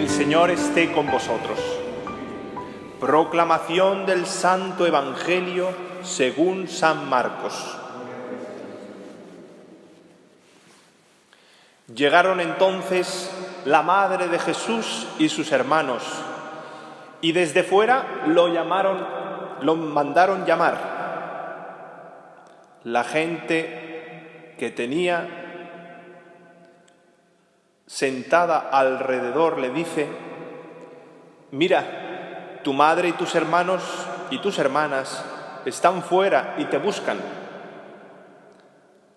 El Señor esté con vosotros. Proclamación del Santo Evangelio según San Marcos. Llegaron entonces la madre de Jesús y sus hermanos, y desde fuera lo mandaron llamar. La gente que tenía sentada alrededor le dice: «Mira, tu madre y tus hermanos y tus hermanas están fuera y te buscan».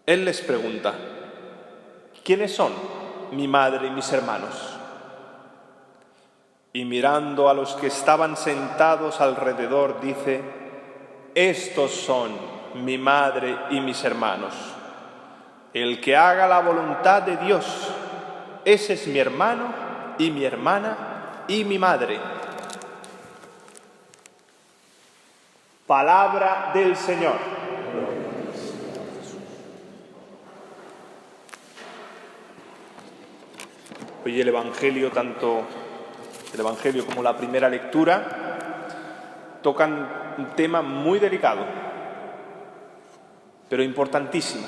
Él les pregunta: «¿Quiénes son mi madre y mis hermanos?». Y mirando a los que estaban sentados alrededor dice: «Estos son mi madre y mis hermanos. El que haga la voluntad de Dios, ese es mi hermano y mi hermana y mi madre». Palabra del Señor. Hoy el Evangelio, tanto el Evangelio como la primera lectura, tocan un tema muy delicado, pero importantísimo.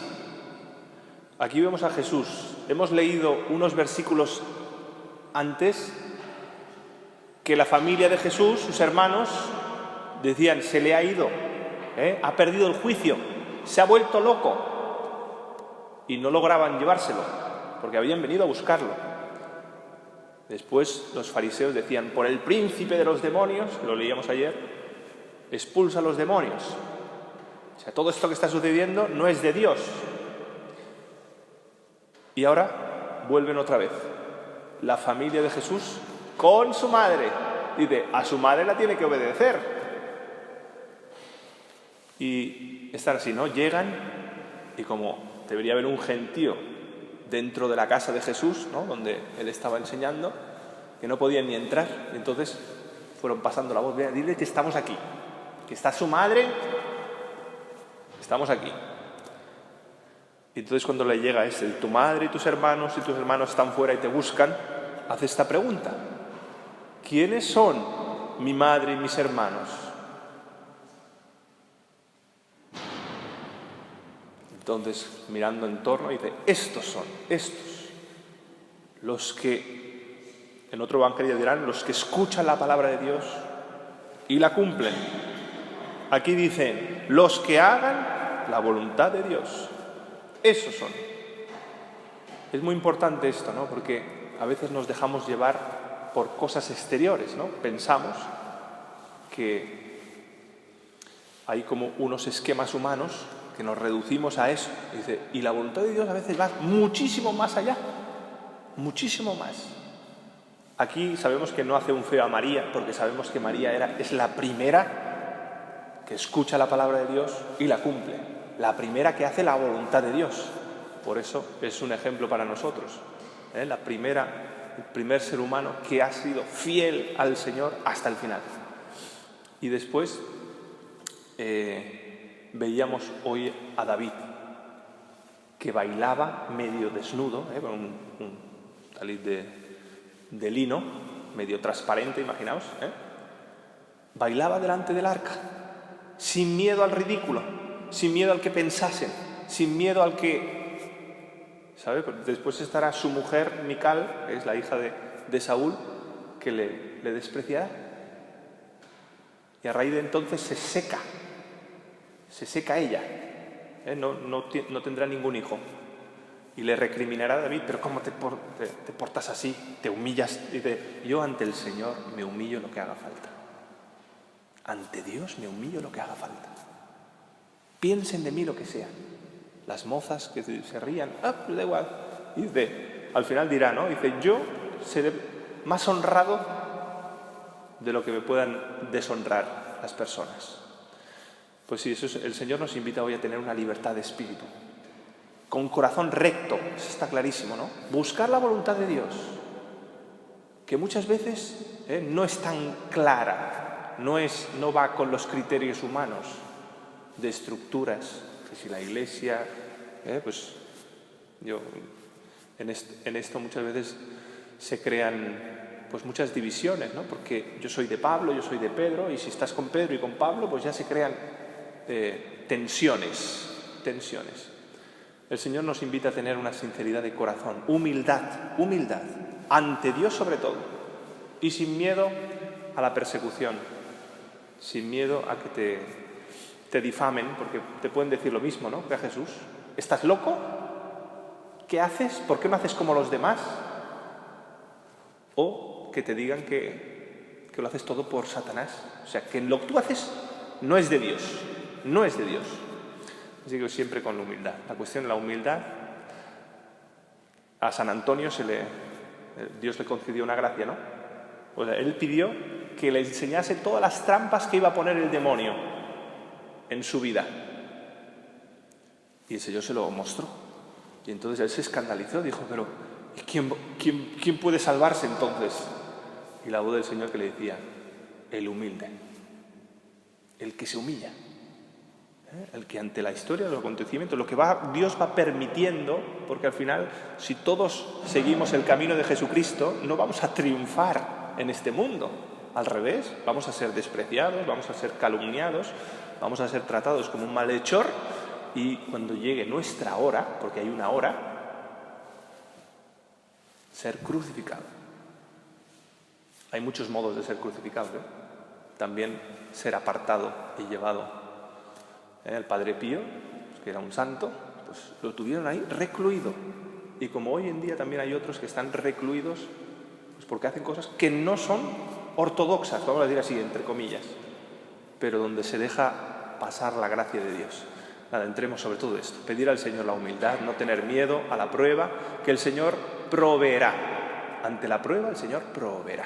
Aquí vemos a Jesús. Hemos leído unos versículos antes que la familia de Jesús, sus hermanos, decían: se le ha ido, ha perdido el juicio, se ha vuelto loco. Y no lograban llevárselo, porque habían venido a buscarlo. Después los fariseos decían: por el príncipe de los demonios, lo leíamos ayer, expulsa a los demonios. O sea, todo esto que está sucediendo no es de Dios. Y ahora vuelven otra vez. La familia de Jesús con su madre. Dice: a su madre la tiene que obedecer. Y están así, ¿no? Llegan y como debería haber un gentío dentro de la casa de Jesús, ¿no?, donde él estaba enseñando, que no podían ni entrar. Y entonces fueron pasando la voz: dile que estamos aquí, que está su madre, estamos aquí. Y entonces cuando le llega tu madre y tus hermanos están fuera y te buscan, hace esta pregunta: ¿quiénes son mi madre y mis hermanos? Entonces, mirando en torno, dice: estos son, los que, en otro evangelio dirán, los que escuchan la palabra de Dios y la cumplen. Aquí dicen: los que hagan la voluntad de Dios. Esos son. Es muy importante esto, ¿no? Porque a veces nos dejamos llevar por cosas exteriores, ¿no? Pensamos que hay como unos esquemas humanos que nos reducimos a eso. Y la voluntad de Dios a veces va muchísimo más allá, muchísimo más. Aquí sabemos que no hace un feo a María, porque sabemos que María es la primera que escucha la palabra de Dios y la cumple. La primera que hace la voluntad de Dios. Por eso es un ejemplo para nosotros. El primer ser humano que ha sido fiel al Señor hasta el final. Y después veíamos hoy a David, que bailaba medio desnudo, con un talit de lino, medio transparente, imaginaos. Bailaba delante del arca, sin miedo al ridículo, sin miedo al que pensasen, sin miedo al que... ¿Sabe? Después estará su mujer, Mical, que es la hija de Saúl, que le despreciará. Y a raíz de entonces se seca ella. No tendrá ningún hijo. Y le recriminará a David: pero ¿cómo te portas así? Te humillas. Dice: yo ante el Señor me humillo lo que haga falta. Ante Dios me humillo lo que haga falta. Piensen de mí lo que sea. Las mozas que se rían, pues da igual. Y al final dirá, ¿no? Dice: yo seré más honrado de lo que me puedan deshonrar las personas. Pues sí, el Señor nos invita hoy a tener una libertad de espíritu, con corazón recto. Eso está clarísimo, ¿no? Buscar la voluntad de Dios, que muchas veces no es tan clara, no va con los criterios humanos de estructuras. Que si la Iglesia, pues yo en esto muchas veces se crean pues muchas divisiones, ¿no? Porque yo soy de Pablo, yo soy de Pedro, y si estás con Pedro y con Pablo, pues ya se crean tensiones. El Señor nos invita a tener una sinceridad de corazón, humildad, ante Dios sobre todo, y sin miedo a la persecución, sin miedo a que te difamen, porque te pueden decir lo mismo, ¿no?, que a Jesús. ¿Estás loco? ¿Qué haces? ¿Por qué no haces como los demás? O que te digan que lo haces todo por Satanás. O sea, que lo que tú haces no es de Dios. Así que siempre con la humildad. La cuestión de la humildad, a San Antonio Dios le concedió una gracia, ¿no? O sea, él pidió que le enseñase todas las trampas que iba a poner el demonio en su vida. Y el Señor se lo mostró. Y entonces él se escandalizó, dijo, pero ¿quién puede salvarse entonces? Y la voz del Señor que le decía, el humilde, el que se humilla, el que ante la historia de los acontecimientos, lo que Dios va permitiendo, porque al final, si todos seguimos el camino de Jesucristo, no vamos a triunfar en este mundo. Al revés, vamos a ser despreciados, vamos a ser calumniados, vamos a ser tratados como un malhechor, y cuando llegue nuestra hora, porque hay una hora, ser crucificado. Hay muchos modos de ser crucificado, ¿eh? También ser apartado y llevado. El Padre Pío, que era un santo, pues lo tuvieron ahí recluido. Y como hoy en día también hay otros que están recluidos, pues porque hacen cosas que no son ortodoxas, vamos a decir así, entre comillas, pero donde se deja pasar la gracia de Dios. Nada, entremos sobre todo esto, pedir al Señor la humildad, no tener miedo a la prueba, que el Señor proveerá. Ante la prueba el Señor proveerá.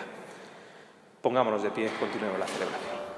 Pongámonos de pie, continuemos la celebración.